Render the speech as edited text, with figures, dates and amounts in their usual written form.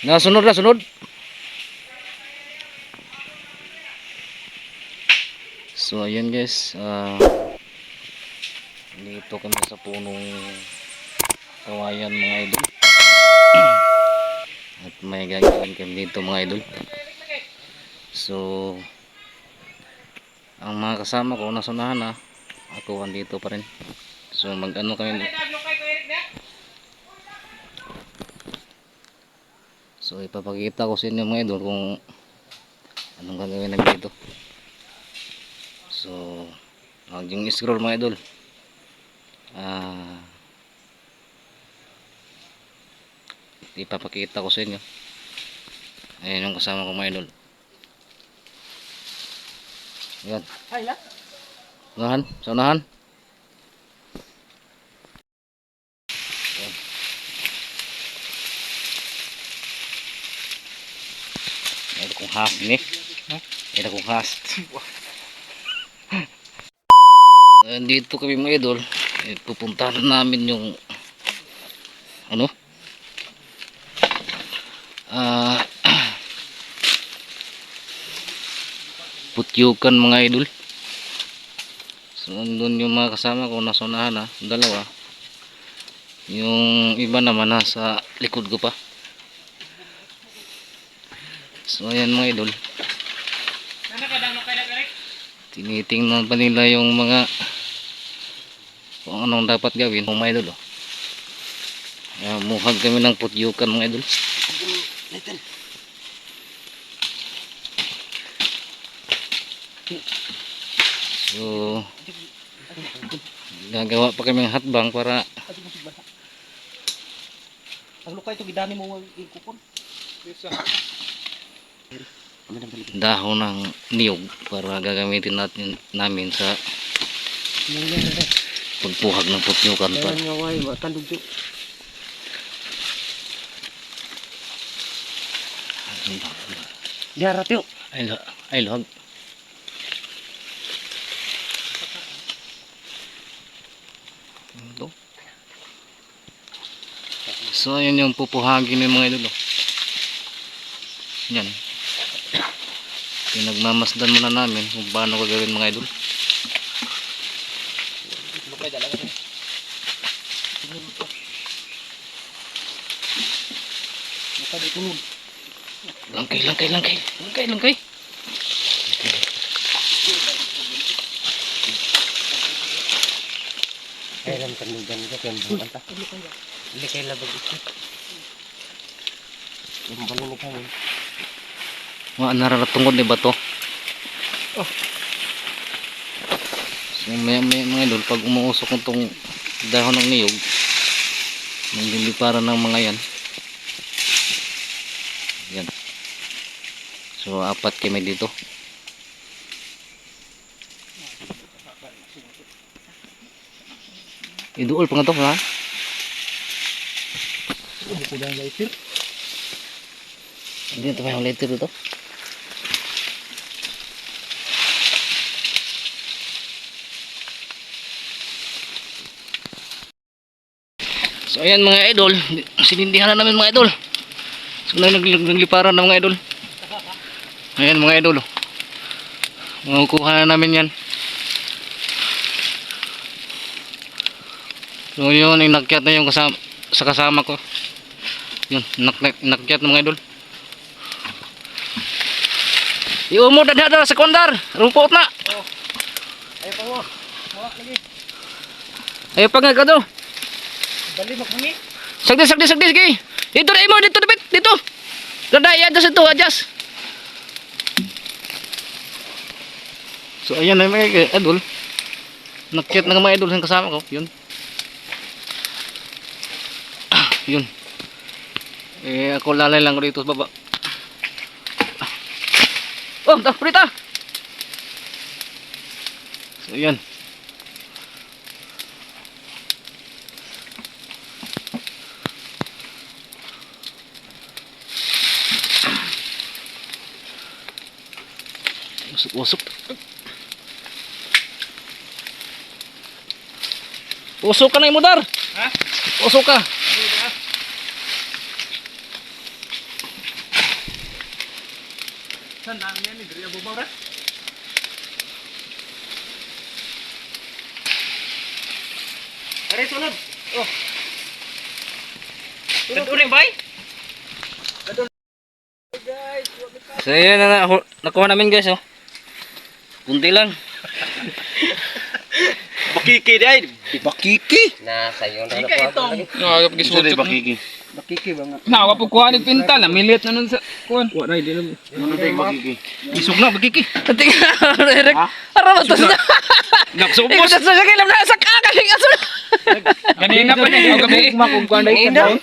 Nasunod na, sunod. So ayun guys, dito kami sa punong kawayan mga idol. At may gagawin kami dito mga idol. So ang mga kasama ko nasa unahan na, ako andito pa rin. So mag-ano kami. So ipapakita ko sa inyo mga idol kung anong gagawin namin dito. So yung scroll mga idol, ipapakita ko sa inyo. Ayan yung kasama ko mga idol. Ayan, unahan, sa unahan. Ada kong has ini. Ada kong has. Dito kami mga idol. Pupuntahan namin yung ano? Putyukan mga idol. So andun yung mga kasama ko nasa unahan na, dalawa. Yung iba naman nasa likod ko pa. So ayan mga idol, tinitingnan pa nila yung mga kung anong dapat gawin mga idol. Muhag kami ng putyukan mga idol. So gagawa pa kami ng hatbang para dahon ng niyog para gagamitin namin sa pagpuhag ng putyukan pa. Diharap yuk. Ay lohag. So ayun yung pupuhagin ng mga idol. Yan. Pinagmamasdan muna namin kung paano gagawin mga idol. Langkay. Kailan kandugan ka kan banta. Hindi kay labag ito. Yung balong kami. Mga nararatungkod ni bato. So may mga idol, pag umuusok itong dahon ng niyog, nililiparan ng mga yan. Yan. So apat kami dito. Iduol pa nga to ha. Kulang lighter. Hindi ito may lighter ito. So ayan mga idol, sinindihan na namin mga idol. So nagliparan na mga idol. Ayan mga idol, makukuha na namin yan. So yun, inakyat na yung kasama ko. Yun, inakyat na mga idol. Iumod na dada sa sekondar, rumpot na. Ayo pa mo. Mawak lagi. Ayo pa nga ka do. Dali maghangi. Sagdi sige. Dito na imo, dito dapat, dito. Dada i-adjust ito, adjust. So ayan na mga idol. Nakyat na mga idol yung kasama ko, yun. Yun. Ako lalay lang ko dito sa baba. Oh, prita. So yan. Usok. Usok ka na imodar. Ha? Usok ka. Are sunod. Oh. Sunod ulit, bay. So yun na nakuha namin guys oh. Kunti lang. Bakiki dai. Bakiki. Nasa iyo na Ika itong. Nakagap gisudyo. Bakiki. Bakiki ba nga? Nawa po kuha ni pinta na milit na nun sa kuhan. Wala di lang. Ano dai bakiki? Isog na, bagiki. Tingnan, Eric. Araw to sa. Nagsubos. Ikaw sa kilam na sa kakaling aso. Kanina pa niya. O gabi. Makugkuhan dai.